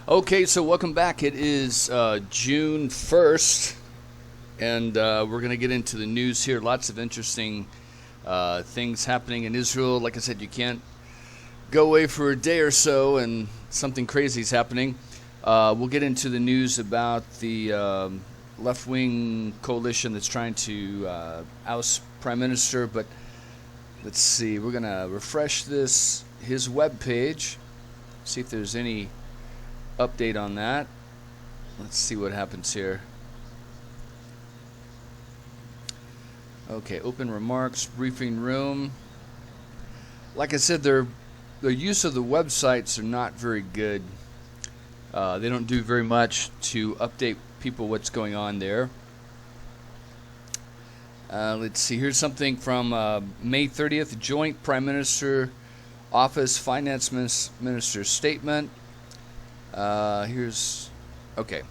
Okay, so welcome back. It is June 1st, and we're going to get into the news here. Lots of interesting things happening in Israel. Like I said, you can't go away for a day or so and something crazy is happening. We'll get into the news about the left-wing coalition that's trying to oust Prime Minister, but let's see. We're going to refresh his web page, see if there's any update on that. Let's see what happens here. Okay, open remarks, briefing room. Like I said, their use of the websites are not very good. They don't do very much to update people what's going on there. Let's see, here's something from May 30th, Joint Prime Minister Office Finance Minister Statement. Okay.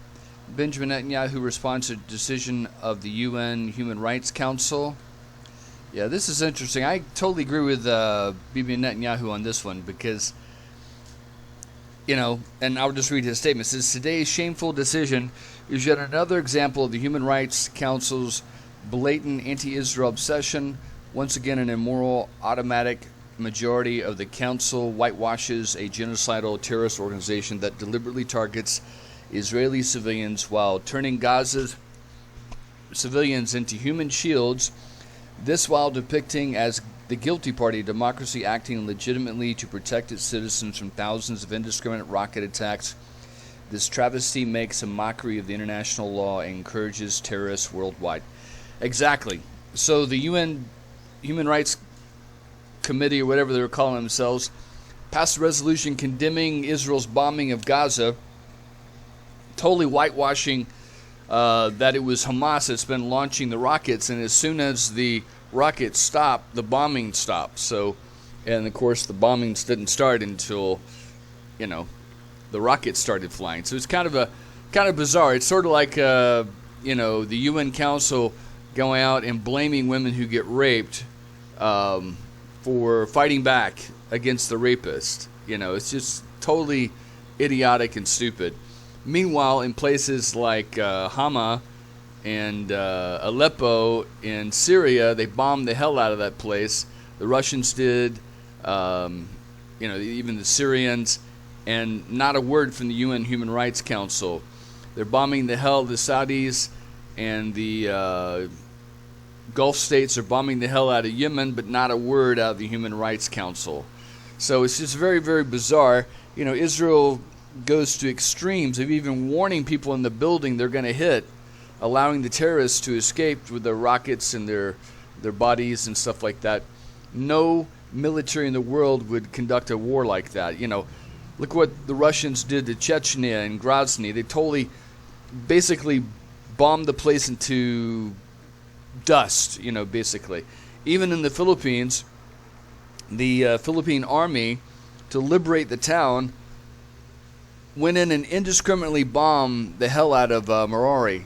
Benjamin Netanyahu responds to decision of the UN Human Rights Council. Yeah, this is interesting. I totally agree with Bibi Netanyahu on this one because, and I'll just read his statement. It says, today's shameful decision is yet another example of the Human Rights Council's blatant anti-Israel obsession. Once again, an immoral, automatic majority of the council whitewashes a genocidal terrorist organization that deliberately targets Israeli civilians while turning Gaza's civilians into human shields, this while depicting as the guilty party democracy acting legitimately to protect its citizens from thousands of indiscriminate rocket attacks. This travesty makes a mockery of the international law and encourages terrorists worldwide. Exactly. So the UN Human Rights Committee, or whatever they're calling themselves, passed a resolution condemning Israel's bombing of Gaza, totally whitewashing that it was Hamas that's been launching the rockets, and as soon as the rockets stopped, the bombing stopped. So, and of course the bombings didn't start until, the rockets started flying. So it's kind of bizarre. It's sort of like the UN Council going out and blaming women who get raped for fighting back against the rapist. It's just totally idiotic and stupid. Meanwhile, in places like Hama and Aleppo in Syria, they bombed the hell out of that place. The Russians did, even the Syrians, and not a word from the UN Human Rights Council. They're bombing the hell. The Saudis and the Gulf states are bombing the hell out of Yemen, but not a word out of the Human Rights Council. So it's just very, very bizarre. Israel goes to extremes of even warning people in the building they're going to hit, allowing the terrorists to escape with their rockets and their bodies and stuff like that. No military in the world would conduct a war like that. Look what the Russians did to Chechnya and Grozny. They totally, basically bombed the place into dust, basically. Even in the Philippines, the Philippine army, to liberate the town, went in and indiscriminately bombed the hell out of Marari,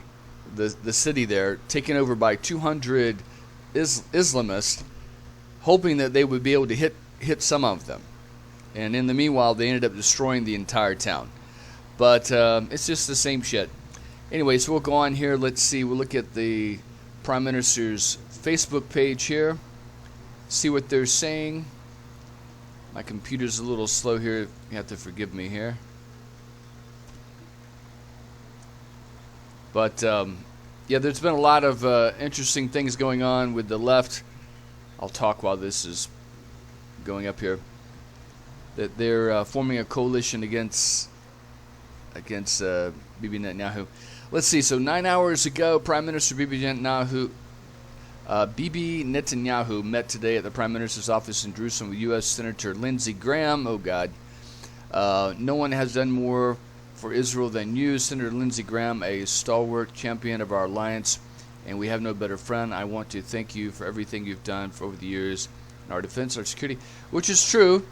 the city there, taken over by 200 Islamists, hoping that they would be able to hit some of them. And in the meanwhile, they ended up destroying the entire town. But it's just the same shit. Anyway, so we'll go on here. Let's see. We'll look at the Prime Minister's Facebook page here. See what they're saying. My computer's a little slow here. You have to forgive me here. But, there's been a lot of interesting things going on with the left. I'll talk while this is going up here. That they're forming a coalition against Bibi Netanyahu. Let's see. So 9 hours ago, Prime Minister Bibi Netanyahu met today at the Prime Minister's office in Jerusalem with U.S. Senator Lindsey Graham. Oh, God. No one has done more for Israel than you, Senator Lindsey Graham, a stalwart champion of our alliance, and we have no better friend. I want to thank you for everything you've done for over the years in our defense, our security, which is true.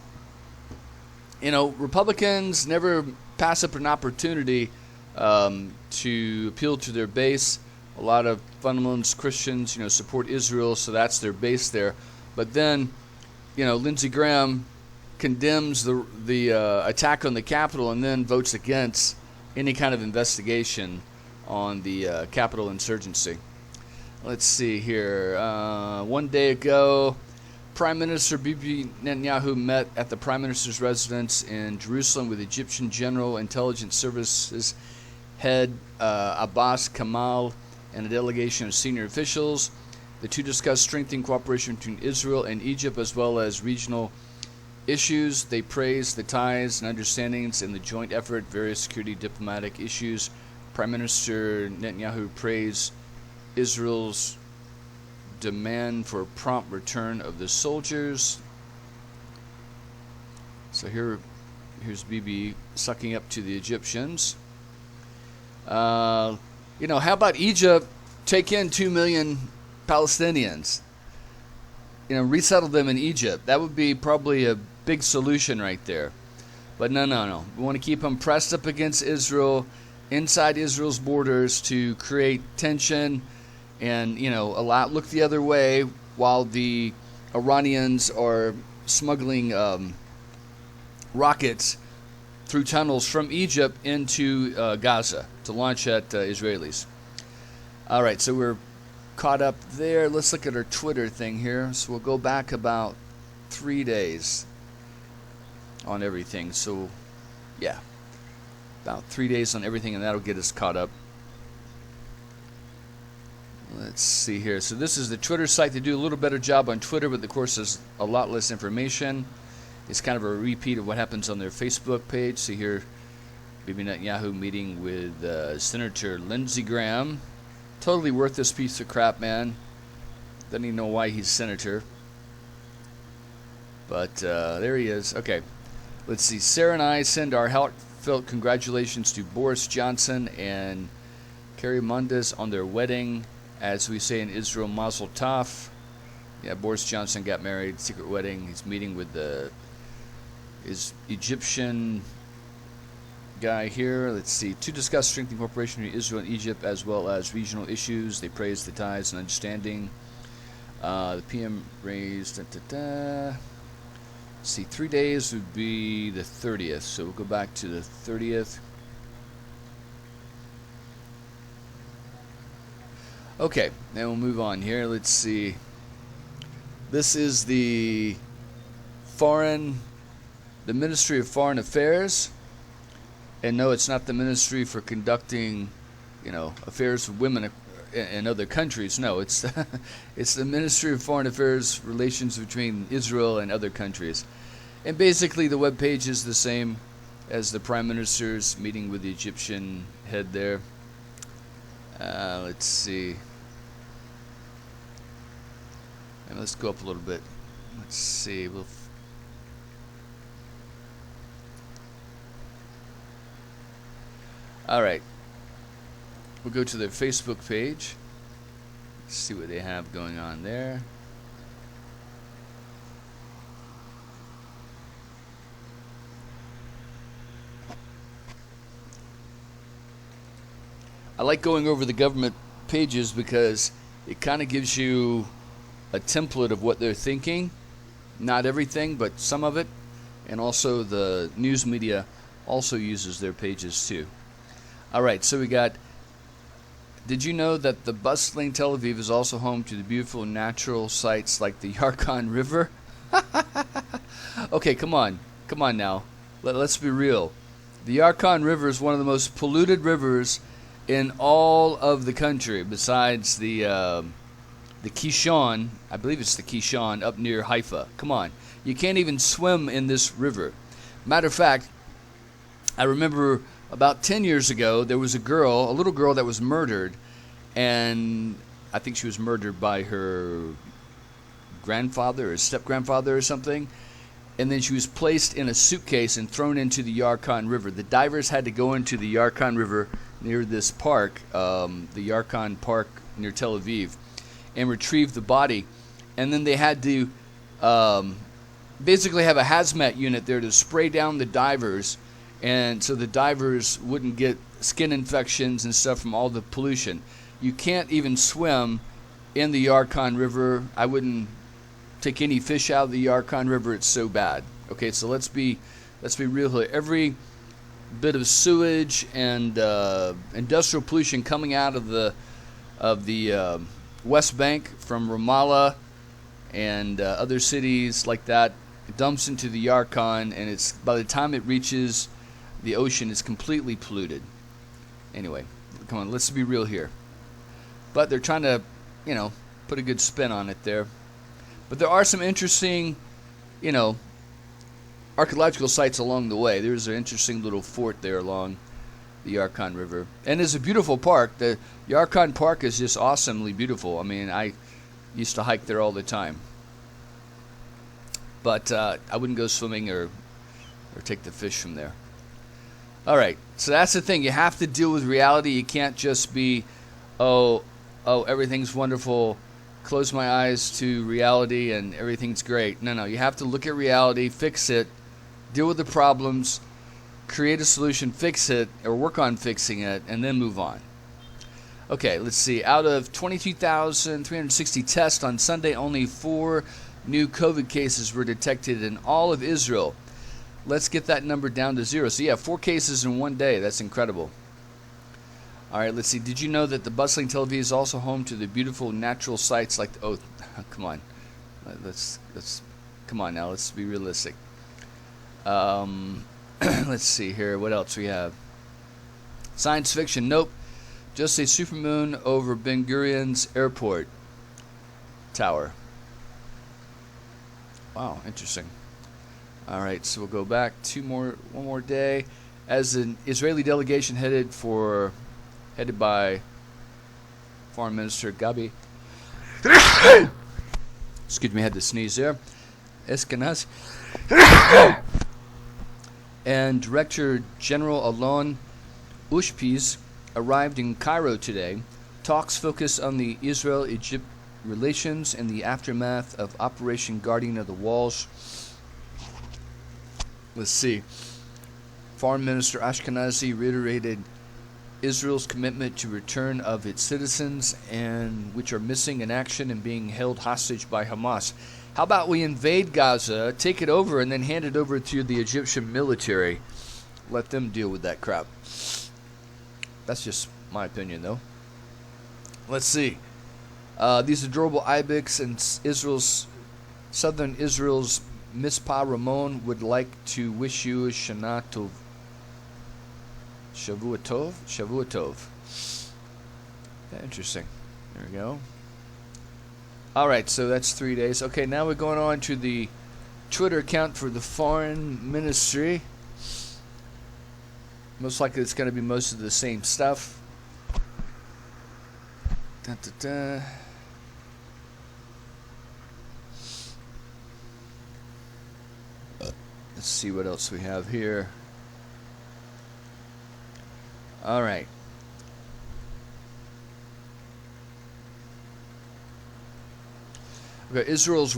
Republicans never pass up an opportunity to appeal to their base. A lot of fundamentalist Christians, support Israel, so that's their base there. But then, Lindsey Graham condemns the attack on the Capitol and then votes against any kind of investigation on the Capitol insurgency. Let's see here. 1 day ago, Prime Minister Bibi Netanyahu met at the Prime Minister's residence in Jerusalem with Egyptian General Intelligence Services head Abbas Kamal and a delegation of senior officials. The two discussed strengthening cooperation between Israel and Egypt as well as regional issues. They praised the ties and understandings in the joint effort, various security diplomatic issues. Prime Minister Netanyahu praised Israel's demand for prompt return of the soldiers. So here's Bibi sucking up to the Egyptians. How about Egypt take in 2 million Palestinians? Resettle them in Egypt. That would be probably a big solution right there. But no. We want to keep them pressed up against Israel, inside Israel's borders, to create tension and, look the other way while the Iranians are smuggling rockets through tunnels from Egypt into Gaza to launch at Israelis. All right, so we're caught up there. Let's look at our Twitter thing here. So we'll go back about 3 days on everything. So, yeah, about 3 days on everything, and that'll get us caught up. Let's see here. So this is the Twitter site. They do a little better job on Twitter, but of course there's a lot less information. It's kind of a repeat of what happens on their Facebook page. See here, Bibi Netanyahu meeting with Senator Lindsey Graham. Totally worth this piece of crap, man. Doesn't even know why he's senator. But there he is. Okay. Let's see. Sarah and I send our heartfelt congratulations to Boris Johnson and Carrie Mundis on their wedding. As we say in Israel, Mazel Tov. Yeah, Boris Johnson got married, secret wedding. He's meeting with his Egyptian guy here. Let's see. To discuss strengthening cooperation between Israel and Egypt as well as regional issues. They praised the ties and understanding. The PM raised... Let's see, 3 days would be the 30th. So we'll go back to the 30th. Okay, then we'll move on here. Let's see. This is the Ministry of Foreign Affairs. And no, it's not the Ministry for conducting, affairs with women in other countries. No, it's it's the Ministry of Foreign Affairs, relations between Israel and other countries. And basically the webpage is the same as the Prime Minister's meeting with the Egyptian head there. Let's see. And let's go up a little bit. Let's see. All right. We'll go to their Facebook page. See what they have going on there. I like going over the government pages because it kind of gives you a template of what they're thinking. Not everything, but some of it. And also the news media also uses their pages too. All right, so we got... Did you know that the bustling Tel Aviv is also home to the beautiful natural sites like the Yarkon River? Okay, come on now. Let's be real. The Yarkon River is one of the most polluted rivers in all of the country, besides the Kishon. I believe it's the Kishon up near Haifa. Come on, you can't even swim in this river. Matter of fact, I remember about 10 years ago, there was a little girl that was murdered, and I think she was murdered by her grandfather or step-grandfather or something, and then she was placed in a suitcase and thrown into the Yarkon River. The divers had to go into the Yarkon River near this park, the Yarkon Park near Tel Aviv, and retrieve the body, and then they had to basically have a hazmat unit there to spray down the divers, and so the divers wouldn't get skin infections and stuff from all the pollution. You can't even swim in the Yarkon River. I wouldn't take any fish out of the Yarkon River. It's so bad. Okay, so let's be real here. Every bit of sewage and industrial pollution coming out of the West Bank from Ramallah and other cities like that dumps into the Yarkon, and it's by the time it reaches the ocean, it's completely polluted. Anyway, come on, let's be real here. But they're trying to, put a good spin on it there. But there are some interesting, archaeological sites along the way. There's an interesting little fort there along the Yarkon River. And it's a beautiful park. The Yarkon Park is just awesomely beautiful. I mean, I used to hike there all the time. But I wouldn't go swimming or take the fish from there. All right, so that's the thing. You have to deal with reality. You can't just be, oh, everything's wonderful, close my eyes to reality and everything's great. No, you have to look at reality, fix it, deal with the problems, create a solution, fix it, or work on fixing it, and then move on. Okay, let's see. Out of 22,360 tests on Sunday, only 4 new COVID cases were detected in all of Israel. Let's get that number down to 0. So, 4 cases in one day. That's incredible. All right, let's see. Did you know that the bustling Tel Aviv is also home to the beautiful natural sites like... Oh, come on. Let's come on now. Let's be realistic. Let's see here. What else we have? Science fiction. Nope. Just a supermoon over Ben Gurion's airport tower. Wow, interesting. All right, so we'll go back one more day. As an Israeli delegation headed by Foreign Minister Gabi. Excuse me, I had to sneeze there. Eskenazi. And Director General Alon Ushpiz arrived in Cairo today. Talks focus on the Israel-Egypt relations and the aftermath of Operation Guardian of the Walls. Let's see. Foreign Minister Ashkenazi reiterated Israel's commitment to return of its citizens and which are missing in action and being held hostage by Hamas. How about we invade Gaza, take it over, and then hand it over to the Egyptian military? Let them deal with that crap. That's just my opinion, though. Let's see. These adorable ibex and southern Israel's Mispah Ramon would like to wish you a Shana Tov. Shavua Tov? Shavua Tov. Yeah, interesting. There we go. Alright, so that's 3 days. Okay, now we're going on to the Twitter account for the Foreign Ministry. Most likely it's going to be most of the same stuff. Dun, dun, dun. Let's see what else we have here. All right. Okay, Israel's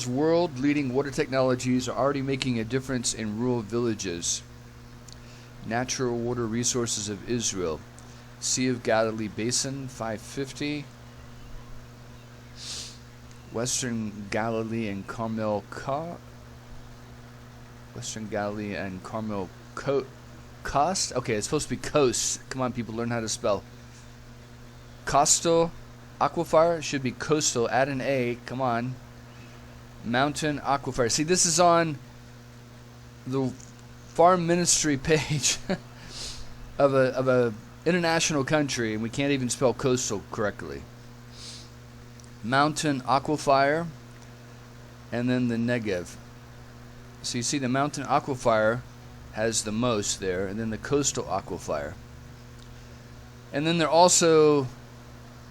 world-leading water technologies are already making a difference in rural villages. Natural water resources of Israel. Sea of Galilee Basin, 550. Western Galilee and Carmel Coast. Okay, it's supposed to be coast. Come on, people, learn how to spell. Coastal Aquifer should be coastal. Add an A. Come on. Mountain Aquifer. See, this is on the Foreign Ministry page of a international country, and we can't even spell coastal correctly. Mountain Aquifer, and then the Negev. So you see the mountain aquifer has the most there, and then the coastal aquifer. And then they're also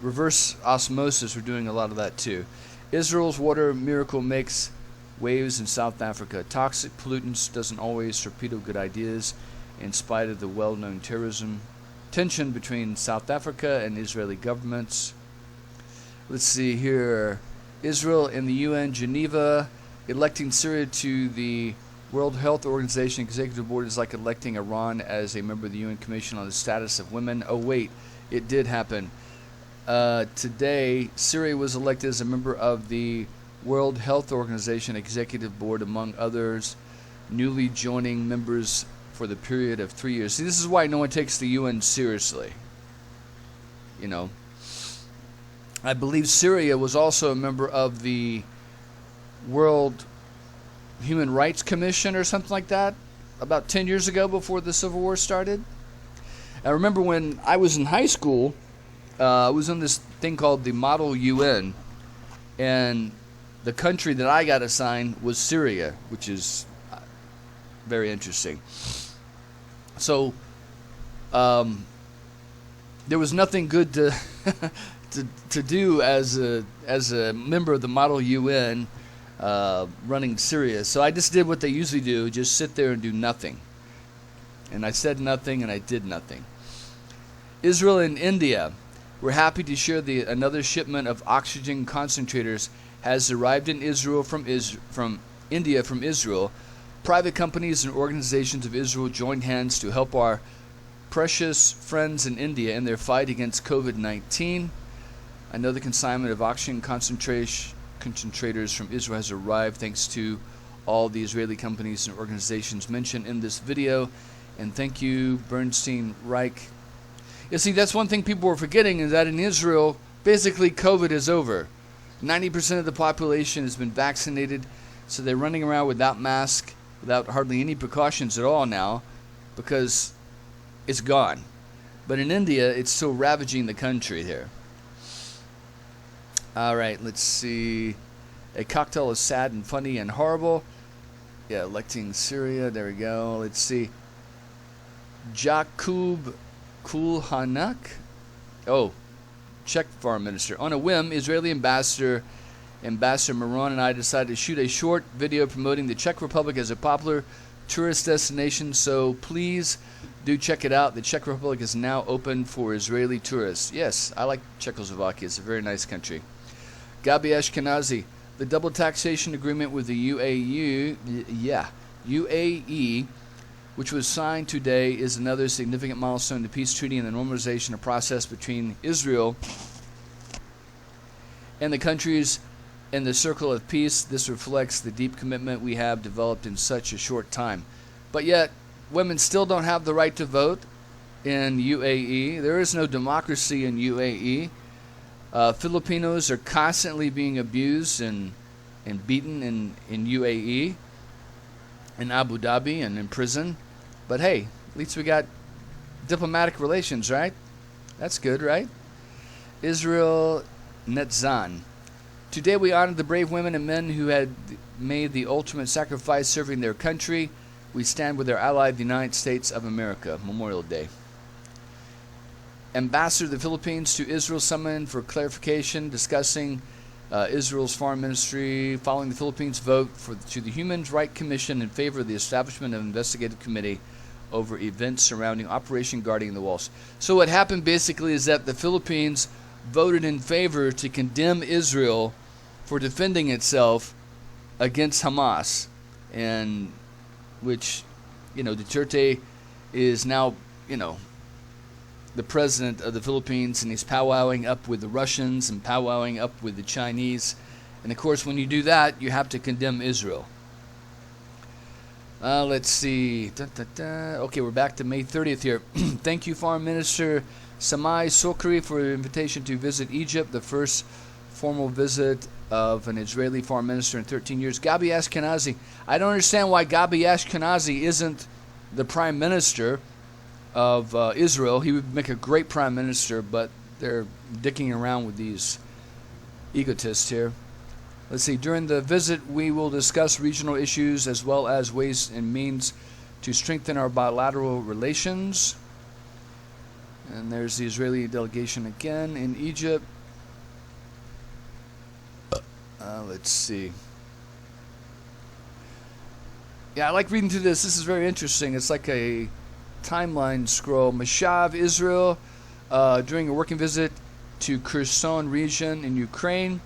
reverse osmosis. We're doing a lot of that too. Israel's water miracle makes waves in South Africa. Toxic pollutants doesn't always torpedo good ideas in spite of the well-known tension between South Africa and Israeli governments. Let's see here. Israel and the UN Geneva. Electing Syria to the World Health Organization Executive Board is like electing Iran as a member of the UN Commission on the Status of Women. Oh, wait, it did happen. Today, Syria was elected as a member of the World Health Organization Executive Board, among others, newly joining members for the period of 3 years. See, this is why no one takes the UN seriously. You know, I believe Syria was also a member of the World Human Rights Commission or something like that about 10 years ago, before the Civil War started. I remember when I was in high school, I was on this thing called the Model UN, and the country that I got assigned was Syria, which is very interesting. So there was nothing good to to do as a member of the Model UN running Syria. So I just did what they usually do, just sit there and do nothing. And I said nothing and I did nothing. Israel and India. We're happy to share another shipment of oxygen concentrators has arrived in Israel from India from Israel. Private companies and organizations of Israel joined hands to help our precious friends in India in their fight against COVID-19. Another consignment of oxygen concentrators from Israel has arrived, thanks to all the Israeli companies and organizations mentioned in this video. And thank you, Bernstein Reich. You see, that's one thing people were forgetting, is that in Israel, basically COVID is over. 90% of the population has been vaccinated, so they're running around without masks, without hardly any precautions at all now, because it's gone. But in India, it's still ravaging the country here. All right, let's see. A cocktail is sad and funny and horrible. Yeah, electing Syria. There we go. Let's see. Jakub Kulhanak. Oh, Czech foreign minister. On a whim, Israeli Ambassador Maron and I decided to shoot a short video promoting the Czech Republic as a popular tourist destination, so please do check it out. The Czech Republic is now open for Israeli tourists. Yes, I like Czechoslovakia. It's a very nice country. Gabi Ashkenazi. The double taxation agreement with the UAE, which was signed today, is another significant milestone in the peace treaty and the normalization of process between Israel and the countries in the circle of peace. This reflects the deep commitment we have developed in such a short time. But yet, women still don't have the right to vote in UAE. There is no democracy in UAE. Filipinos are constantly being abused and beaten in UAE, in Abu Dhabi, and in prison. But hey, at least we got diplomatic relations, right? That's good, right? Israel Netzan. Today we honor the brave women and men who had made the ultimate sacrifice serving their country. We stand with our ally, the United States of America. Memorial Day. Ambassador of the Philippines to Israel summoned for clarification, discussing Israel's foreign ministry following the Philippines' vote to the Human Rights Commission in favor of the establishment of an investigative committee over events surrounding Operation Guarding the Walls. So what happened basically is that the Philippines voted in favor to condemn Israel for defending itself against Hamas, and which, Duterte is now, the president of the Philippines, and he's powwowing up with the Russians and powwowing up with the Chinese. And of course, when you do that, you have to condemn Israel. Let's see. Okay, we're back to May 30th here. Thank you, Foreign Minister Samai Sokri, for the invitation to visit Egypt, the first formal visit of an Israeli foreign minister in 13 years. Gabi Ashkenazi. I don't understand why Gabi Ashkenazi isn't the prime minister of Israel. He would make a great prime minister, but they're dicking around with these egotists here. Let's see. During the visit, we will discuss regional issues as well as ways and means to strengthen our bilateral relations. And there's the Israeli delegation again in Egypt. Let's see. Yeah, I like reading through this. This is very interesting. It's like a timeline scroll. Mashav, Israel, during a working visit to Kherson region in Ukraine,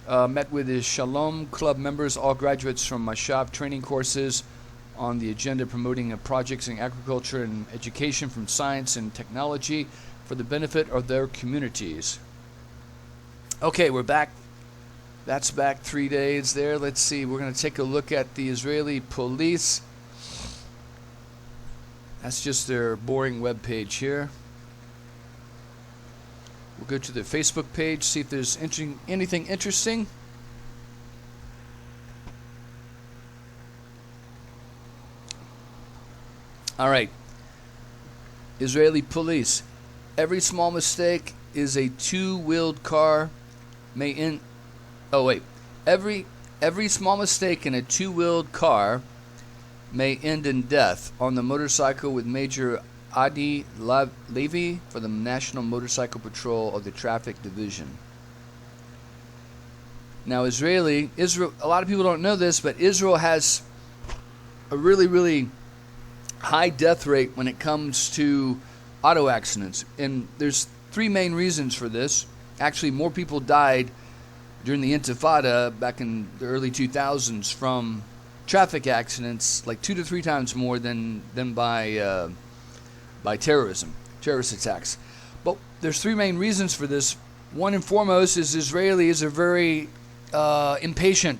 met with his Shalom Club members, all graduates from Mashav training courses on the agenda promoting projects in agriculture and education from science and technology for the benefit of their communities. Okay, we're back That's back 3 days there. Let's see. We're going to take a look at the Israeli police. That's just their boring web page here. We'll go to their Facebook page, see if there's anything interesting. All right. Israeli police. Every small mistake is a two-wheeled car may end. Oh wait. Every small mistake in a two-wheeled car may end in death. On the motorcycle with Major Adi Levy for the National Motorcycle Patrol of the Traffic Division. Now, Israel, a lot of people don't know this, but Israel has a really, really high death rate when it comes to auto accidents. And there's three main reasons for this. Actually, more people died during the Intifada back in the early 2000s from traffic accidents, like 2 to 3 times more than by terrorist attacks. But there's three main reasons for this. One and foremost is Israelis are very impatient,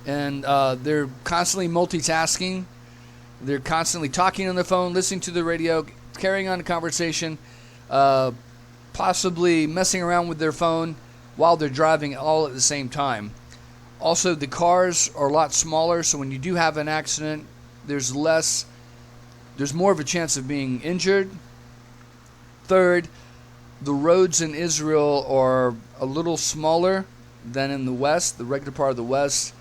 and they're constantly multitasking. They're constantly talking on the phone, listening to the radio, carrying on a conversation, possibly messing around with their phone while they're driving, all at the same time. Also, the cars are a lot smaller, so when you do have an accident, there's more of a chance of being injured. Third, the roads in Israel are a little smaller than in the West, the regular part of the West,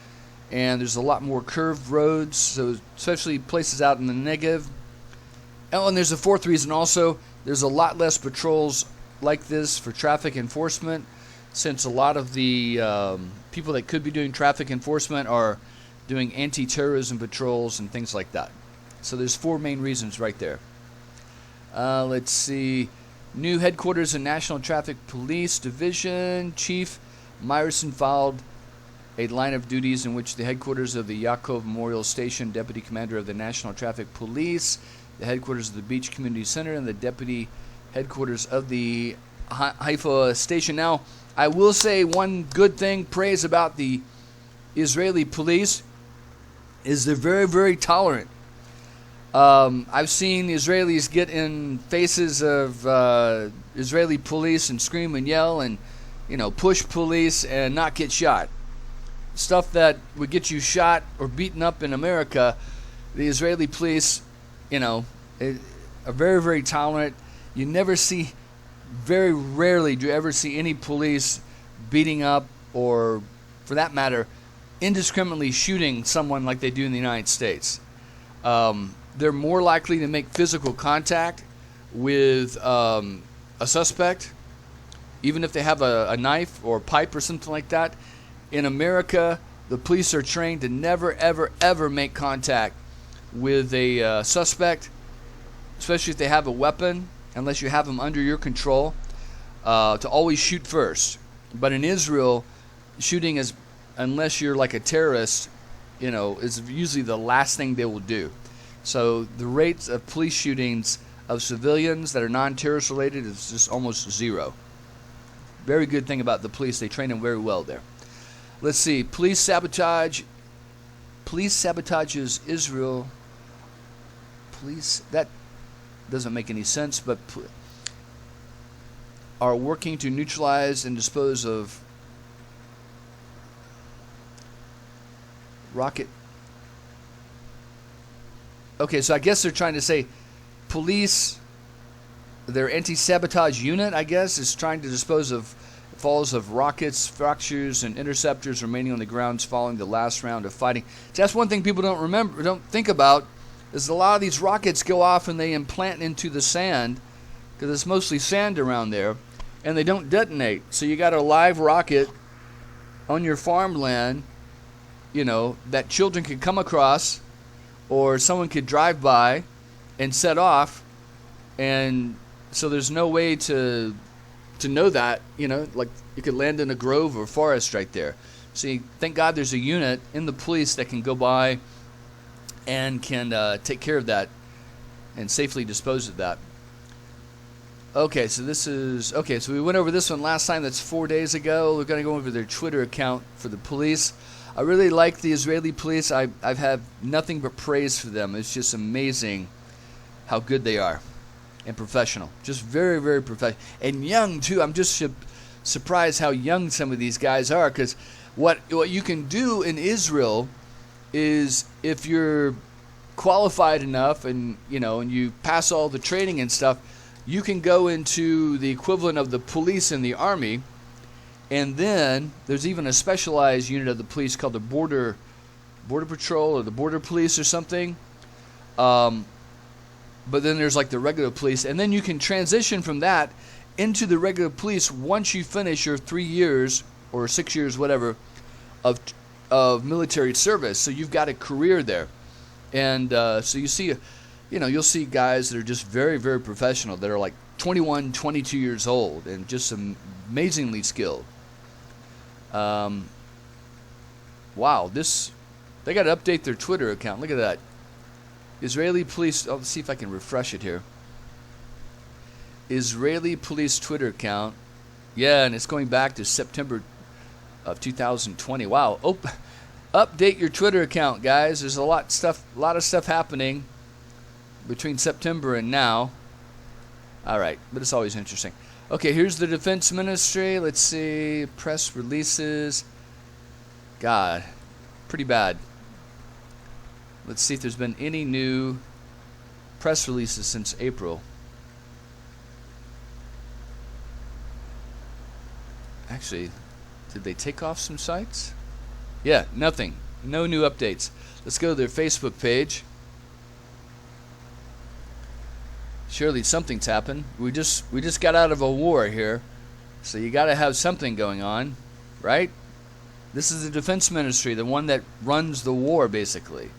and there's a lot more curved roads, so especially places out in the Negev. Oh, and there's a fourth reason also. There's a lot less patrols like this for traffic enforcement, since a lot of the people that could be doing traffic enforcement are doing anti-terrorism patrols and things like that. So there's four main reasons right there. Let's see. New headquarters in National Traffic Police Division. Chief Meyerson filed a line of duties in which the headquarters of the Yaakov Memorial Station, Deputy Commander of the National Traffic Police, the headquarters of the Beach Community Center, and the Deputy Headquarters of the Haifa Station. Now, I will say one good thing, praise about the Israeli police, is they're very, very tolerant. I've seen the Israelis get in faces of Israeli police and scream and yell and, push police and not get shot. Stuff that would get you shot or beaten up in America, the Israeli police, are very, very tolerant. You never see, very rarely do you ever see any police beating up or, for that matter, indiscriminately shooting someone like they do in the United States. They're more likely to make physical contact with a suspect, even if they have a knife or a pipe or something like that. In America, the police are trained to never, ever, ever make contact with a suspect, especially if they have a weapon, unless you have them under your control, to always shoot first. But in Israel, shooting is, unless you're like a terrorist, is usually the last thing they will do. So the rates of police shootings of civilians that are non-terrorist related is just almost zero. Very good thing about the police, they train them very well there. Let's see, police sabotages Israel. Police, that doesn't make any sense, but are working to neutralize and dispose of rocket. Okay, so I guess they're trying to say police, their anti-sabotage unit, I guess, is trying to dispose of falls of rockets, fractures, and interceptors remaining on the grounds following the last round of fighting. So that's one thing people don't think about, is a lot of these rockets go off and they implant into the sand, because it's mostly sand around there, and they don't detonate. So you got a live rocket on your farmland, that children could come across, or someone could drive by and set off, and so there's no way to know that, like you could land in a grove or forest right there. See, thank God there's a unit in the police that can go by and can take care of that and safely dispose of that. Okay, so this is okay. So we went over this one last time. That's 4 days ago. We're going to go over their Twitter account for the police. I really like the Israeli police. I've had nothing but praise for them. It's just amazing how good they are and professional. Just very, very professional and young too. I'm just surprised how young some of these guys are. Because what you can do in Israel is, if you're qualified enough and you pass all the training and stuff, you can go into the equivalent of the police in the army, and then there's even a specialized unit of the police called the border patrol or the border police or something. But then there's like the regular police, and then you can transition from that into the regular police once you finish your 3 years or 6 years, whatever, of military service. So you've got a career there, and so you see. You'll see guys that are just very, very professional, that are like 21, 22 years old and just amazingly skilled. Wow, they got to update their Twitter account. Look at that. Israeli police, let's see if I can refresh it here. Israeli police Twitter account. Yeah, and it's going back to September of 2020. Wow. Update your Twitter account, guys. There's a lot of stuff happening between September and now. All right, but it's always interesting. Okay, here's the Defense Ministry. Let's see, press releases. God, pretty bad. Let's see if there's been any new press releases since April. Actually, did they take off some sites? Yeah, nothing. No new updates. Let's go to their Facebook page. Surely something's happened. We just got out of a war here, so you got to have something going on, right? This is the Defense Ministry, the one that runs the war, basically.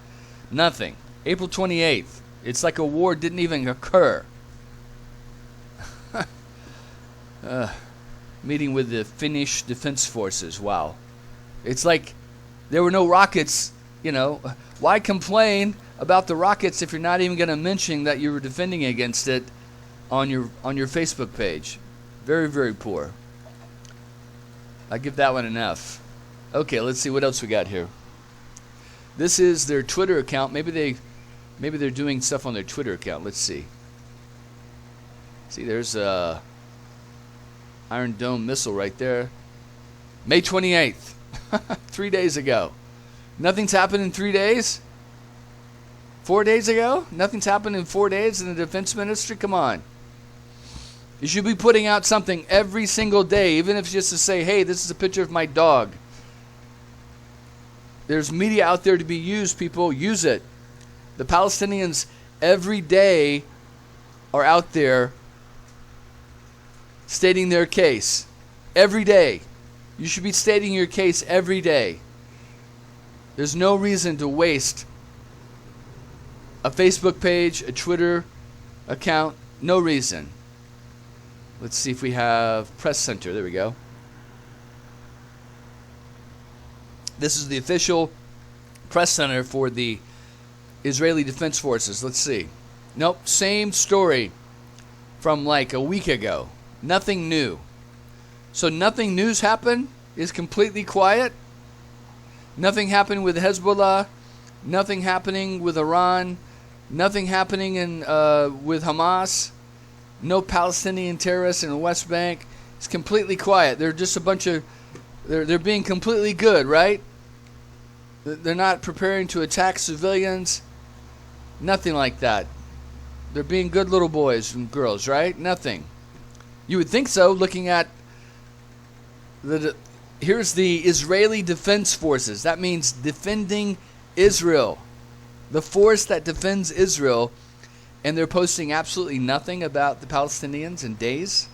Nothing. April 28th. It's like a war didn't even occur. Meeting with the Finnish Defense Forces. Wow. It's like there were no rockets. Why complain about the rockets if you're not even going to mention that you were defending against it on your Facebook page? Very, very poor. I give that one an F. Okay, let's see what else we got here. This is their Twitter account. Maybe they're doing stuff on their Twitter account. Let's see. See, there's a Iron Dome missile right there. May 28th, 3 days ago. Nothing's happened in 3 days? 4 days ago? Nothing's happened in 4 days in the Defense Ministry? Come on. You should be putting out something every single day, even if it's just to say, hey, this is a picture of my dog. There's media out there to be used, people. Use it. The Palestinians every day are out there stating their case. Every day. You should be stating your case every day. There's no reason to waste a Facebook page, a Twitter account. No reason. Let's see if we have Press Center. There we go. This is the official press center for the Israeli Defense Forces. Let's see. Nope, same story from like a week ago. Nothing new. So nothing new's happened? Is completely quiet? Nothing happened with Hezbollah? Nothing happening with Iran? Nothing happening with Hamas? No Palestinian terrorists in the West Bank? It's completely quiet. They're just a bunch of... They're being completely good, right? They're not preparing to attack civilians. Nothing like that. They're being good little boys and girls, right? Nothing. You would think so, looking at here's the Israeli Defense Forces. That means defending Israel. The force that defends Israel. And they're posting absolutely nothing about the Palestinians in days.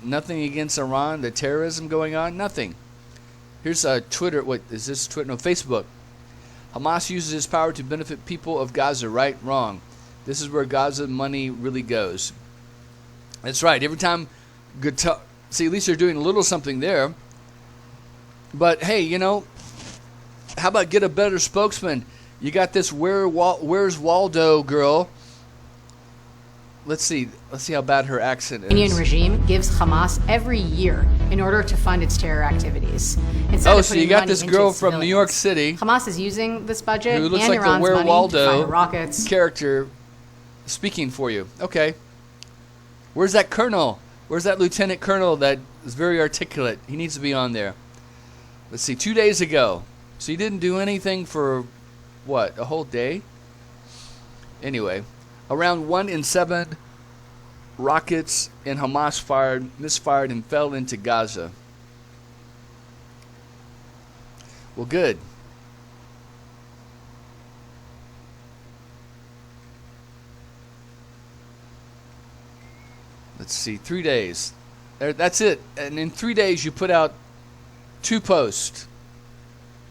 Nothing against Iran, the terrorism going on. Nothing. Here's Twitter. What is this? Twitter? No, Facebook. Hamas uses its power to benefit people of Gaza. Right? Wrong. This is where Gaza money really goes. That's right. Every time, see, at least they're doing a little something there. But hey, how about get a better spokesman? You got this Where's Waldo girl let's see how bad her accent is. The Iranian regime gives Hamas every year in order to fund its terror activities. Instead of so you putting got money this into girl its from New York civilians. City Hamas is using this budget who looks and like Iran's the Where money Waldo to fire rockets. character speaking for you. Okay. Where's that colonel? Where's that lieutenant colonel that is very articulate? He needs to be on there. Let's see, 2 days ago. So you didn't do anything for, what, a whole day? Anyway, around 1 in 7 rockets in Hamas misfired and fell into Gaza. Well, good. Let's see, 3 days. That's it. And in 3 days, you put out 2 posts.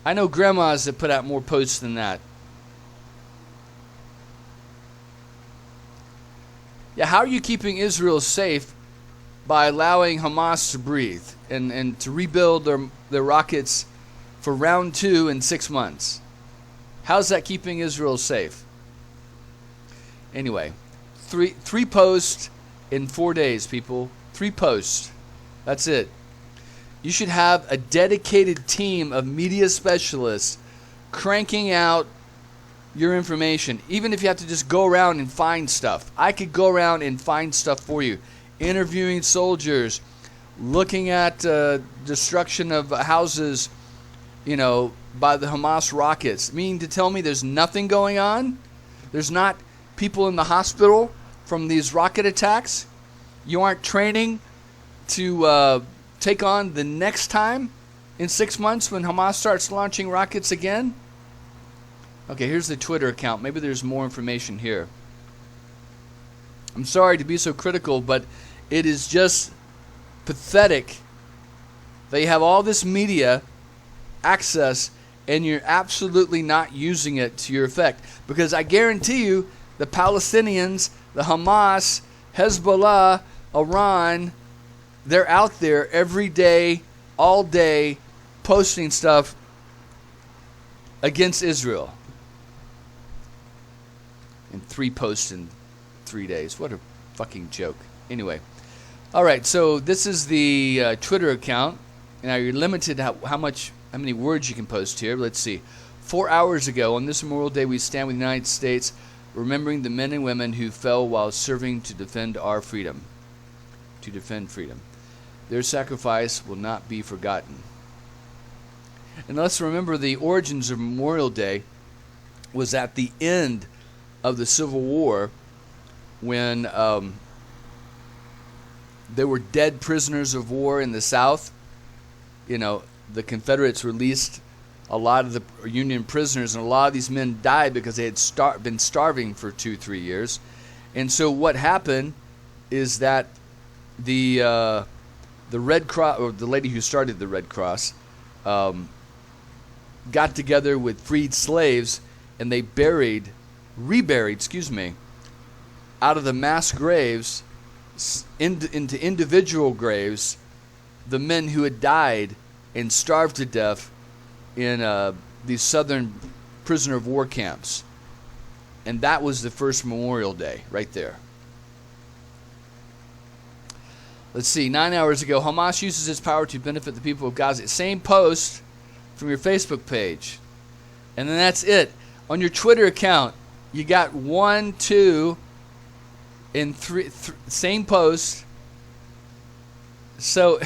I know grandmas that put out more posts than that. Yeah, how are you keeping Israel safe by allowing Hamas to breathe and to rebuild their rockets for round 2 in 6 months? How's that keeping Israel safe? Anyway, three posts in 4 days, people. 3 posts. That's it. You should have a dedicated team of media specialists cranking out your information, even if you have to just go around and find stuff. I could go around and find stuff for you. Interviewing soldiers, looking at destruction of houses, by the Hamas rockets. Meaning to tell me there's nothing going on? There's not people in the hospital from these rocket attacks? You aren't training to take on the next time in 6 months when Hamas starts launching rockets again? Okay, here's the Twitter account. Maybe there's more information here. I'm sorry to be so critical, but it is just pathetic that you have all this media access and you're absolutely not using it to your effect. Because I guarantee you, the Palestinians, the Hamas, Hezbollah, Iran, they're out there every day, all day, posting stuff against Israel. And 3 posts in 3 days. What a fucking joke. Anyway. All right, so this is the Twitter account. Now you're limited how many words you can post here. Let's see. 4 hours ago, on this Memorial Day, we stand with the United States, remembering the men and women who fell while serving to defend our freedom. To defend freedom. Their sacrifice will not be forgotten. And let's remember the origins of Memorial Day was at the end of the Civil War when there were dead prisoners of war in the South. The Confederates released a lot of the Union prisoners, and a lot of these men died because they had been starving for 2-3 years. And so what happened is that the Red Cross, or the lady who started the Red Cross, got together with freed slaves, and they reburied, out of the mass graves into individual graves, the men who had died and starved to death in these southern prisoner of war camps. And that was the first Memorial Day right there. Let's see, 9 hours ago, Hamas uses its power to benefit the people of Gaza. Same post from your Facebook page. And then that's it. On your Twitter account, you got 1, 2, and 3, same post. So,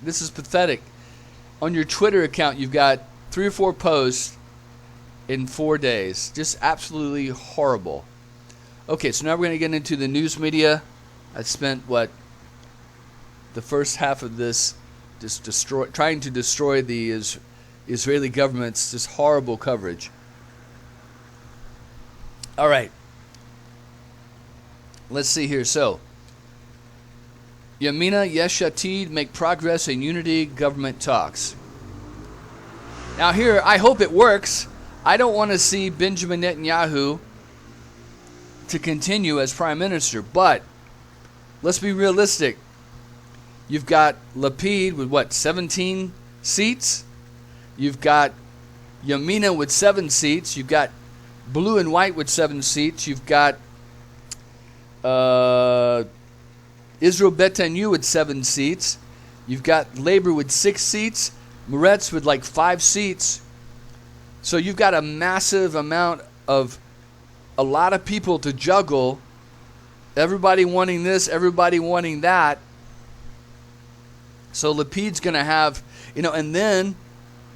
this is pathetic. On your Twitter account, you've got 3 or 4 posts in 4 days. Just absolutely horrible. Okay, so now we're going to get into the news media. I spent, the first half of this just trying to destroy the Israeli government's just horrible coverage. All right. Let's see here. So, Yamina Yesh Atid make progress in unity government talks. Now here, I hope it works. I don't want to see Benjamin Netanyahu to continue as prime minister, but let's be realistic. You've got Lapid with 17 seats? You've got Yamina with 7 seats. You've got Blue and White with 7 seats. You've got Israel Betanu with 7 seats. You've got Labor with 6 seats. Meretz with like 5 seats. So you've got a massive amount of a lot of people to juggle. Everybody wanting this, everybody wanting that. So Lapid's going to have, and then,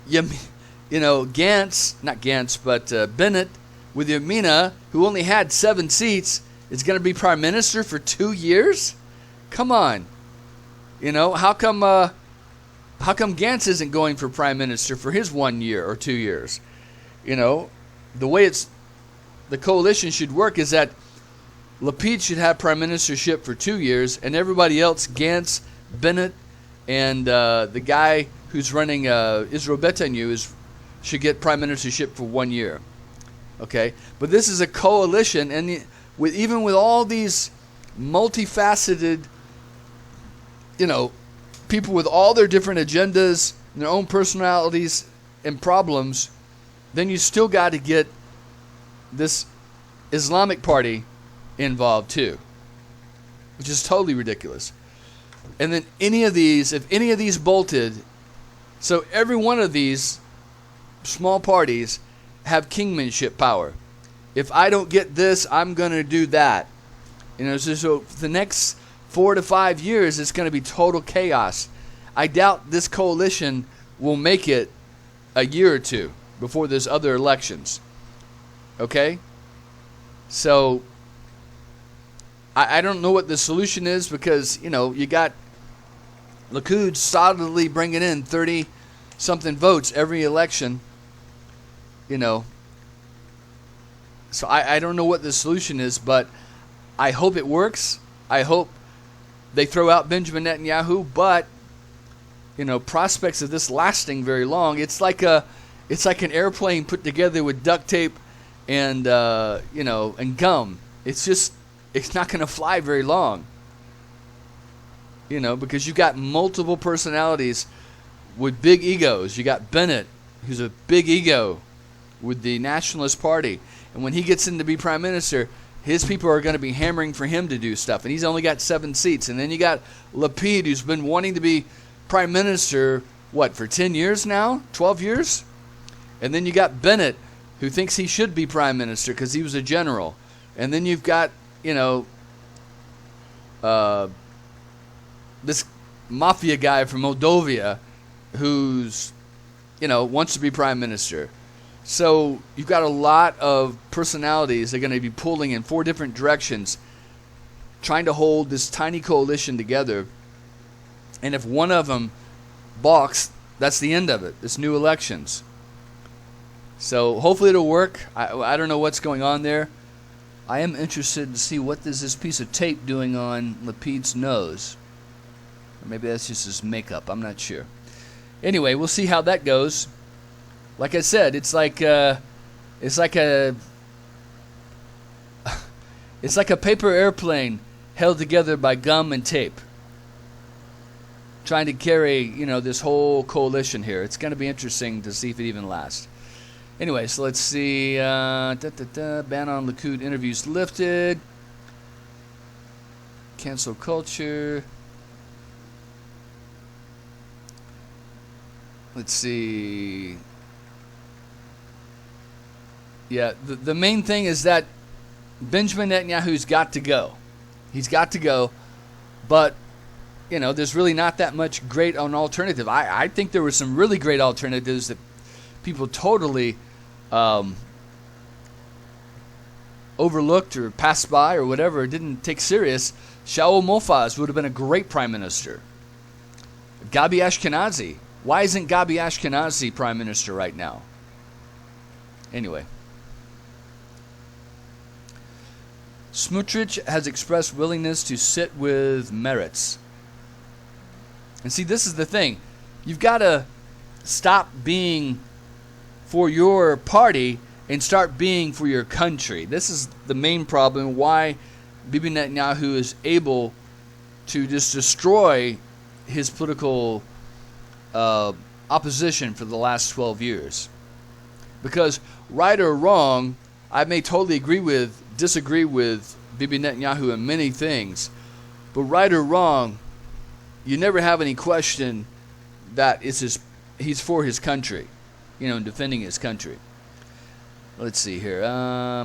Gantz, not Gantz, but Bennett with Yamina, who only had 7 seats, is going to be prime minister for 2 years? Come on. How come Gantz isn't going for prime minister for his 1 year or 2 years? The way the coalition should work is that Lapid should have prime ministership for 2 years, and everybody else, Gantz, Bennett, and the guy who's running Israel Betanu should get prime ministership for 1 year. Okay? But this is a coalition, and even with all these multifaceted, people with all their different agendas, and their own personalities and problems, then you still got to get this Islamic party involved too, which is totally ridiculous. And then if any of these bolted, so every one of these small parties have kingmanship power. If I don't get this, I'm going to do that. So for the next 4 to 5 years, it's going to be total chaos. I doubt this coalition will make it a year or two before there's other elections. Okay? So I don't know what the solution is, because, you got Likud solidly bringing in 30-something votes every election. So I don't know what the solution is, but I hope it works. I hope they throw out Benjamin Netanyahu, but prospects of this lasting very long. It's like an airplane put together with duct tape and and gum. It's not going to fly very long. Because you've got multiple personalities with big egos. You got Bennett, who's a big ego with the Nationalist Party. And when he gets in to be prime minister, his people are going to be hammering for him to do stuff. And he's only got 7 seats. And then you got Lapid, who's been wanting to be prime minister, for 10 years now? 12 years? And then you got Bennett, who thinks he should be prime minister because he was a general. And then you've got, this mafia guy from Moldova who's, wants to be prime minister. So you've got a lot of personalities that are going to be pulling in 4 different directions, trying to hold this tiny coalition together. And if one of them balks, that's the end of it. It's new elections. So hopefully it'll work. I don't know what's going on there. I am interested to see what is this piece of tape doing on Lapid's nose. Or maybe that's just his makeup. I'm not sure. Anyway, we'll see how that goes. Like I said, it's like a paper airplane held together by gum and tape, trying to carry this whole coalition here. It's going to be interesting to see if it even lasts. Anyway, so let's see. Ban on Likud interviews lifted. Cancel culture. Let's see. Yeah, the main thing is that Benjamin Netanyahu's got to go. He's got to go. But, there's really not that much great an alternative. I think there were some really great alternatives that people totally overlooked or passed by or whatever, didn't take serious. Shaul Mofaz would have been a great prime minister. Gabi Ashkenazi. Why isn't Gabi Ashkenazi prime minister right now? Anyway. Smotrich has expressed willingness to sit with Meretz. And see, this is the thing. You've got to stop being for your party and start being for your country. This is the main problem why Bibi Netanyahu is able to just destroy his political opposition for the last 12 years. Because right or wrong, I may totally disagree with Bibi Netanyahu in many things. But right or wrong, you never have any question that he's for his country, defending his country. Let's see here.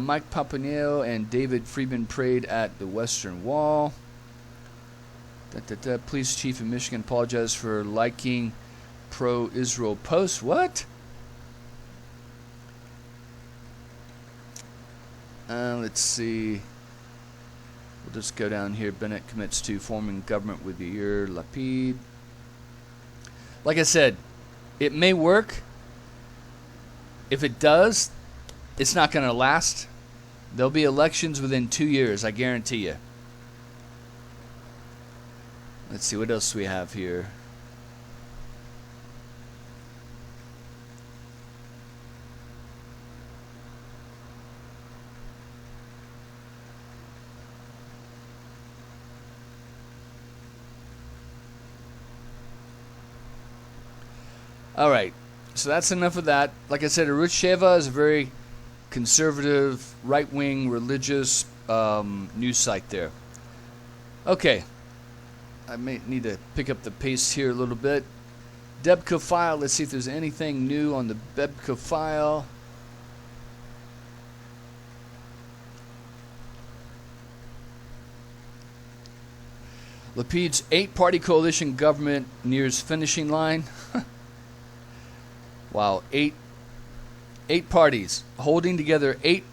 Mike Pompeo and David Friedman prayed at the Western Wall. Police chief in Michigan apologized for liking pro-Israel posts. What? Let's see. We'll just go down here. Bennett commits to forming government with Yair Lapid. Like I said, it may work. If it does, it's not going to last. There'll be elections within 2 years, I guarantee you. Let's see, what else do we have here? All right, so that's enough of that. Like I said, Arutz Sheva is a very conservative, right-wing, religious news site there. Okay, I may need to pick up the pace here a little bit. Debka file, let's see if there's anything new on the Debka file. Lapid's 8-party coalition government nears finishing line. Wow, eight parties holding together 8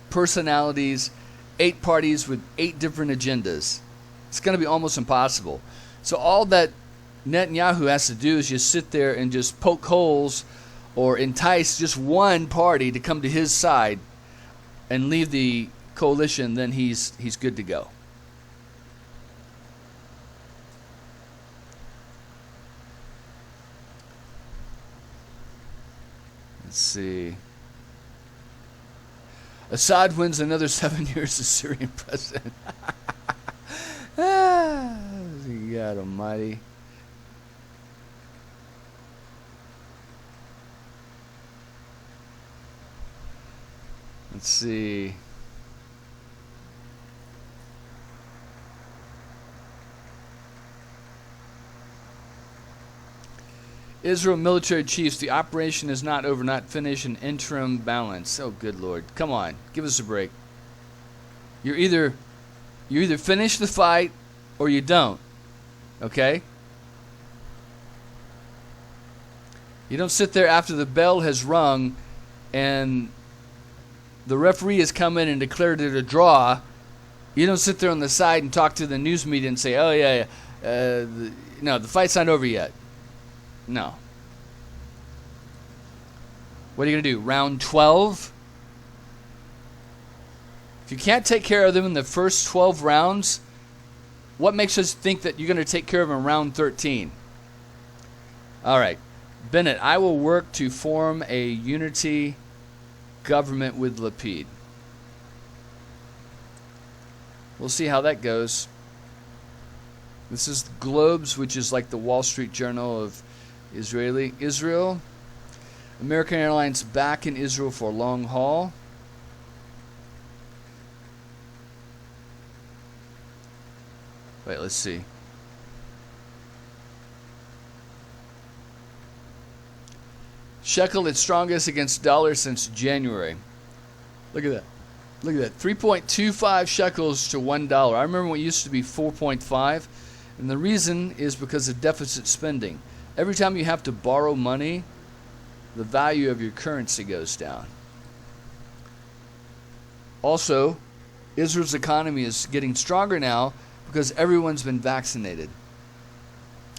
personalities, 8 parties with 8 different agendas. It's going to be almost impossible. So all that Netanyahu has to do is just sit there and just poke holes or entice just one party to come to his side and leave the coalition, then he's good to go. Let's see. Assad wins another 7 years as Syrian president. God almighty. Let's see. Israel military chiefs, the operation is not over, not finished, an interim balance. Oh, good Lord. Come on. Give us a break. You either finish the fight or you don't. Okay? You don't sit there after the bell has rung and the referee has come in and declared it a draw. You don't sit there on the side and talk to the news media and say, oh, yeah, no, the fight's not over yet. No. What are you going to do? Round 12? If you can't take care of them in the first 12 rounds, what makes us think that you're going to take care of them in round 13? All right. Bennett, I will work to form a unity government with Lapid. We'll see how that goes. This is Globes, which is like the Wall Street Journal of Israel. American Airlines back in Israel for a long haul. Wait, let's see. Shekel its strongest against dollar since January. Look at that. Look at that. 3.25 shekels to $1. I remember when it used to be 4.5. And the reason is because of deficit spending. Every time you have to borrow money, the value of your currency goes down. Also, Israel's economy is getting stronger now because everyone's been vaccinated.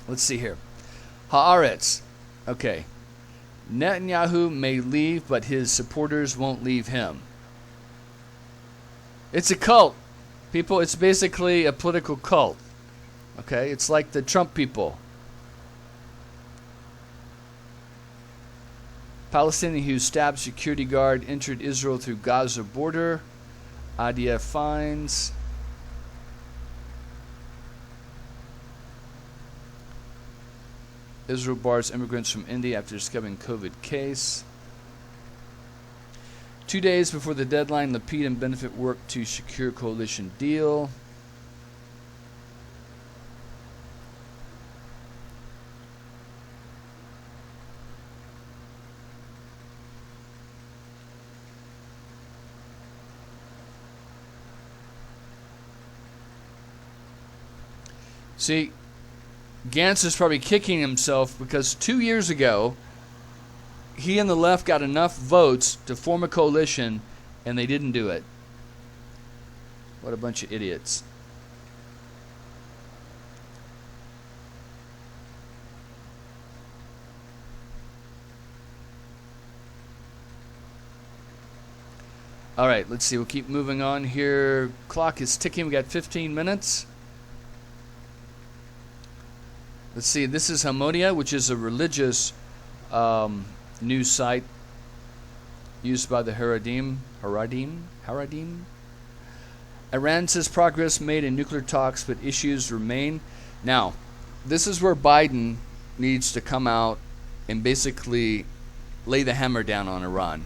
Let's see here. Haaretz. Okay. Netanyahu may leave, but his supporters won't leave him. It's a cult. People, it's basically a political cult. Okay? It's like the Trump people. Palestinian who stabbed security guard entered Israel through Gaza border. IDF finds. Israel bars immigrants from India after discovering COVID case. 2 days before the deadline, Lapid and Benefit worked to secure coalition deal. See, Gantz is probably kicking himself because 2 years ago, he and the left got enough votes to form a coalition, and they didn't do it. What a bunch of idiots. All right, let's see. We'll keep moving on here. Clock is ticking. We got 15 minutes. Let's see. This is Hamonia, which is a religious news site used by the Haradim. Iran says progress made in nuclear talks, but issues remain. Now, this is where Biden needs to come out and basically lay the hammer down on Iran.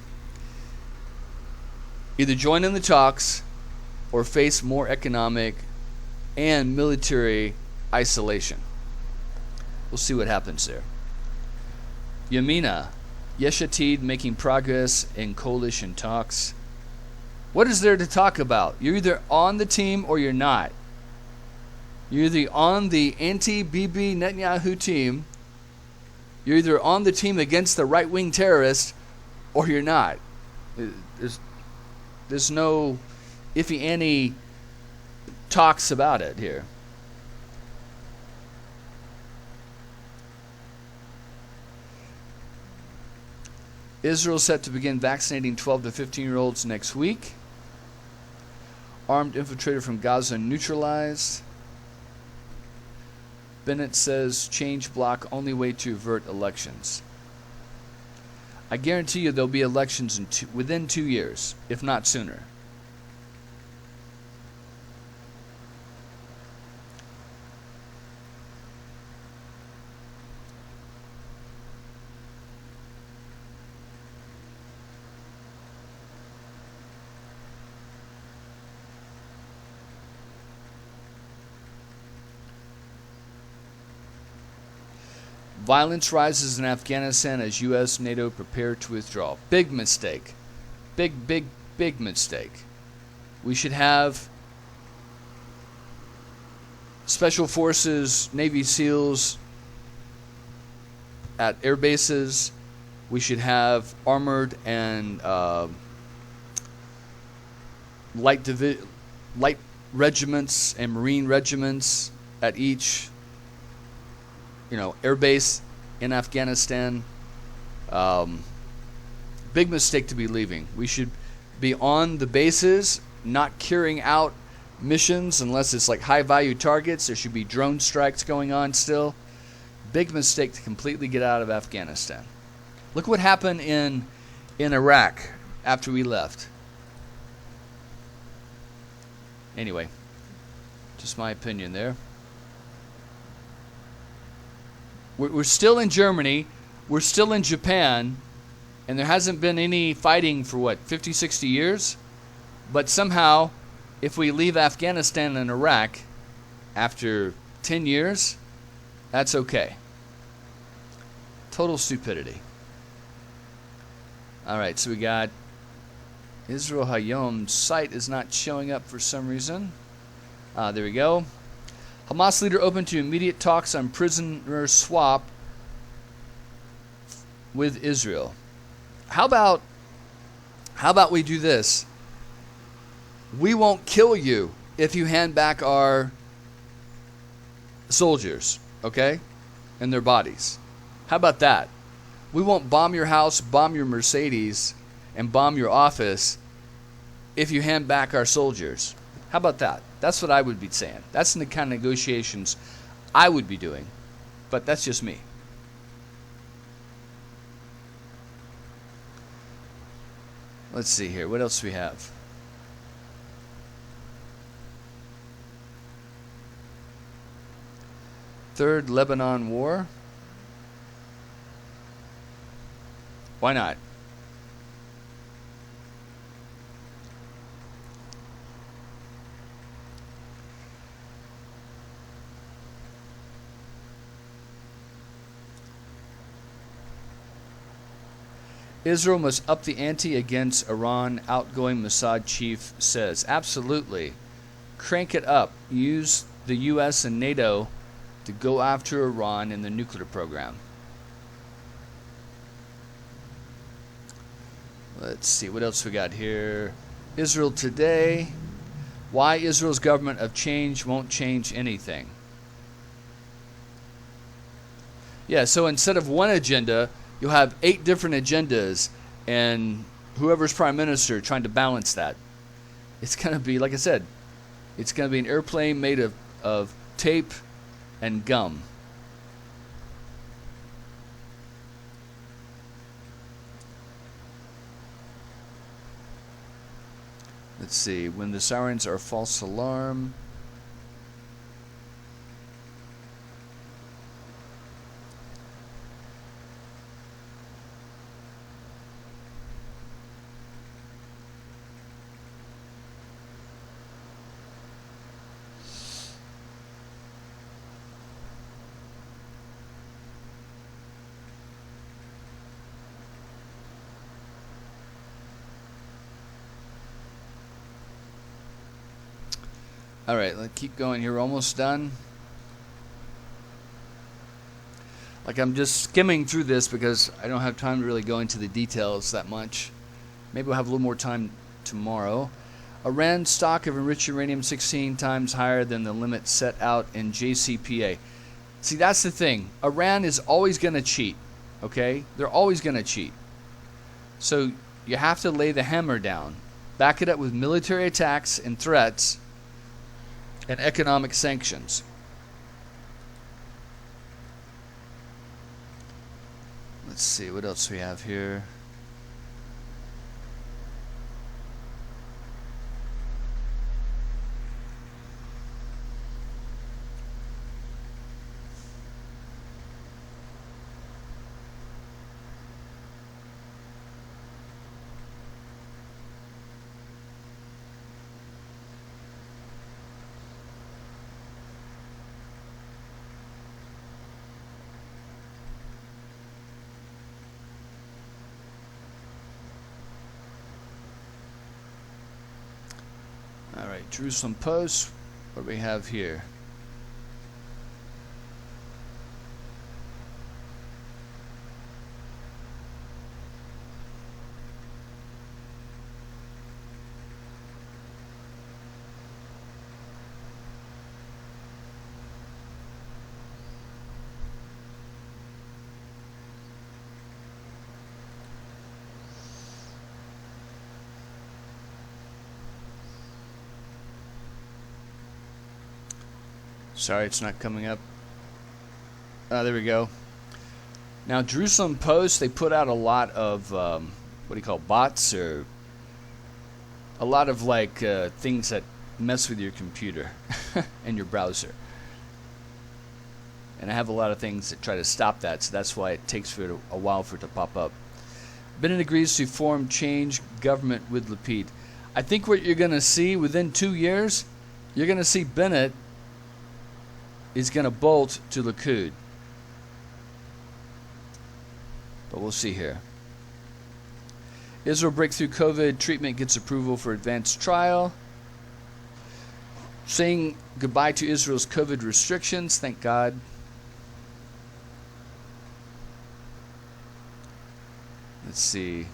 Either join in the talks or face more economic and military isolation. We'll see what happens there. Yamina, Yesh Atid making progress in coalition talks. What is there to talk about? You're either on the team or you're not. You're either on the anti-Bibi Netanyahu team, you're either on the team against the right-wing terrorists, or you're not. There's no iffy-any talks about it here. Israel set to begin vaccinating 12 to 15-year-olds next week. Armed infiltrator from Gaza neutralized. Bennett says change bloc only way to avert elections. I guarantee you there'll be elections within 2 years, if not sooner. Violence rises in Afghanistan as U.S. NATO prepare to withdraw. Big mistake. Big mistake. We should have Special Forces, Navy SEALs at air bases. We should have armored and light regiments and Marine regiments at each air base in Afghanistan. Big mistake to be leaving. We should be on the bases, not carrying out missions unless it's like high-value targets. There should be drone strikes going on still. Big mistake to completely get out of Afghanistan. Look what happened in Iraq after we left. Anyway, just my opinion there. We're still in Germany, we're still in Japan, and there hasn't been any fighting for 50, 60 years? But somehow, if we leave Afghanistan and Iraq after 10 years, that's okay. Total stupidity. All right, so we got Israel Hayom. Site is not showing up for some reason. There we go. Hamas leader open to immediate talks on prisoner swap with Israel. How about we do this? We won't kill you if you hand back our soldiers, okay? And their bodies. How about that? We won't bomb your house, bomb your Mercedes, and bomb your office if you hand back our soldiers. How about that? That's what I would be saying. That's the kind of negotiations I would be doing. But that's just me. Let's see here. What else do we have? Third Lebanon War. Why not? Israel must up the ante against Iran, outgoing Mossad chief says. Absolutely. Crank it up. Use the U.S. and NATO to go after Iran in the nuclear program. Let's see, what else we got here? Israel Today. Why Israel's government of change won't change anything. Yeah, so instead of one agenda, you'll have 8 different agendas, and whoever's prime minister trying to balance that. It's going to be, like I said, it's going to be an airplane made of tape and gum. Let's see, when the sirens are false alarm. All right, let's keep going here. We're almost done. Like, I'm just skimming through this because I don't have time to really go into the details that much. Maybe we'll have a little more time tomorrow. Iran's stock of enriched uranium 16 times higher than the limit set out in JCPA. See, that's the thing. Iran is always going to cheat, okay? They're always going to cheat. So you have to lay the hammer down. Back it up with military attacks and threats and economic sanctions. Let's see, what else we have here? All right, Jerusalem Post. What do we have here? Sorry, it's not coming up. There we go. Now, Jerusalem Post, they put out a lot of, what do you call, bots, or a lot of, like, things that mess with your computer and your browser. And I have a lot of things that try to stop that, so that's why it takes for it a while for it to pop up. Bennett agrees to form change government with Lapid. I think what you're going to see within 2 years, you're going to see Bennett is going to bolt to Likud. But we'll see here. Israel breakthrough COVID treatment gets approval for advanced trial. Saying goodbye to Israel's COVID restrictions, thank God. Let's see.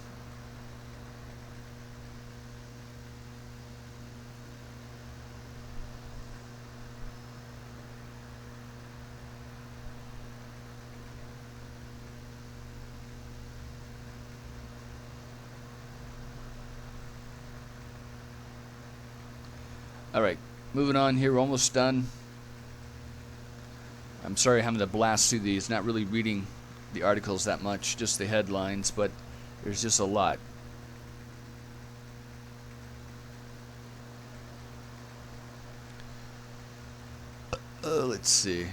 All right, moving on here. We're almost done. I'm sorry having to blast through these, not really reading the articles that much, just the headlines, but there's just a lot. Let's see.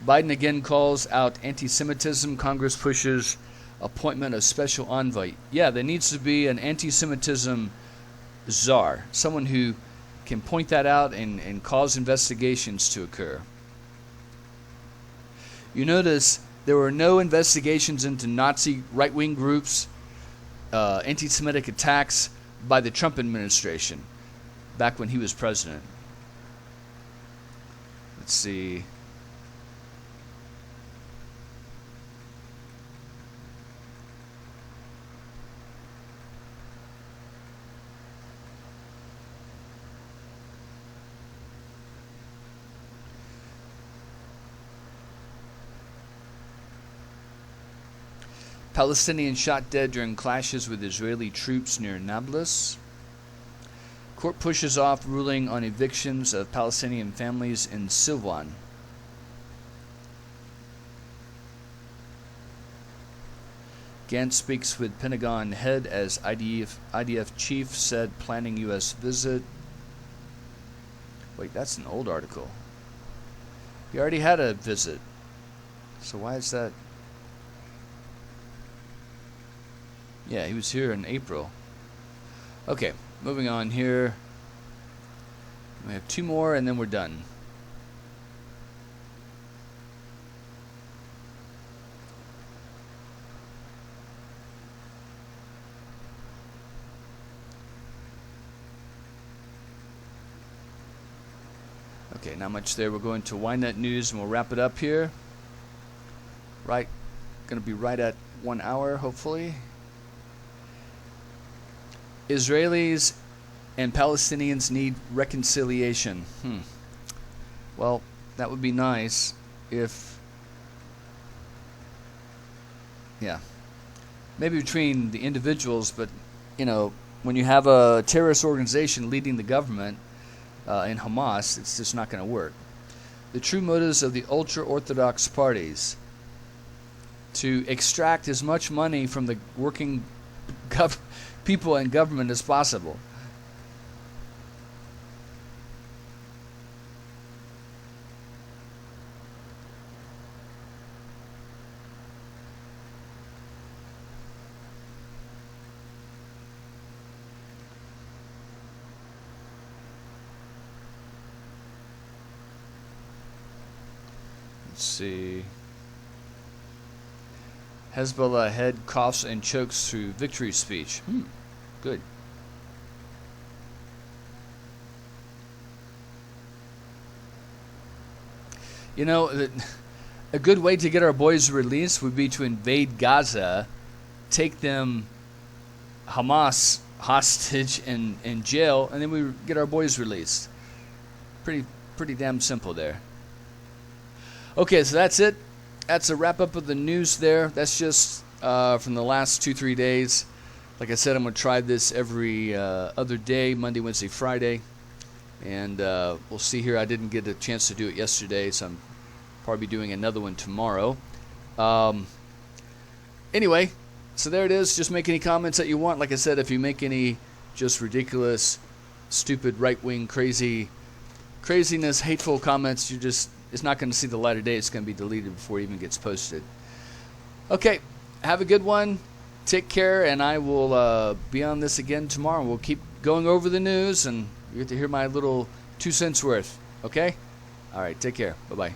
Biden again calls out anti-Semitism. Congress pushes appointment of special envoy. Yeah, there needs to be an anti-Semitism czar, someone who can point that out and cause investigations to occur. You notice there were no investigations into Nazi right-wing groups, anti-Semitic attacks by the Trump administration back when he was president. Let's see. Palestinian shot dead during clashes with Israeli troops near Nablus. Court pushes off ruling on evictions of Palestinian families in Silwan. Gantz speaks with Pentagon head as IDF chief said planning U.S. visit. Wait, that's an old article. He already had a visit. So why is that? Yeah, he was here in April. Okay, moving on here. We have two more and then we're done. Okay, not much there. We're going to OneIsraelNews and we'll wrap it up here. Right, going to be right at 1 hour, hopefully. Israelis and Palestinians need reconciliation. Well, that would be nice if, maybe between the individuals, but, when you have a terrorist organization leading the government in Hamas, it's just not going to work. The true motives of the ultra-Orthodox parties to extract as much money from the working people and government as possible. Let's see. Hezbollah head coughs and chokes through victory speech. Good. A good way to get our boys released would be to invade Gaza, take them Hamas hostage in jail, and then we get our boys released. Pretty damn simple there. Okay, so that's it. That's a wrap-up of the news there. That's just from the last 2-3 days. Like I said, I'm going to try this every other day, Monday, Wednesday, Friday. And we'll see here. I didn't get a chance to do it yesterday, so I'm probably doing another one tomorrow. Anyway, so there it is. Just make any comments that you want. Like I said, if you make any just ridiculous, stupid, right-wing, craziness, hateful comments, it's not going to see the light of day. It's going to be deleted before it even gets posted. Okay, have a good one. Take care, and I will be on this again tomorrow. We'll keep going over the news, and you get to hear my little 2 cents worth. Okay? All right, take care. Bye-bye.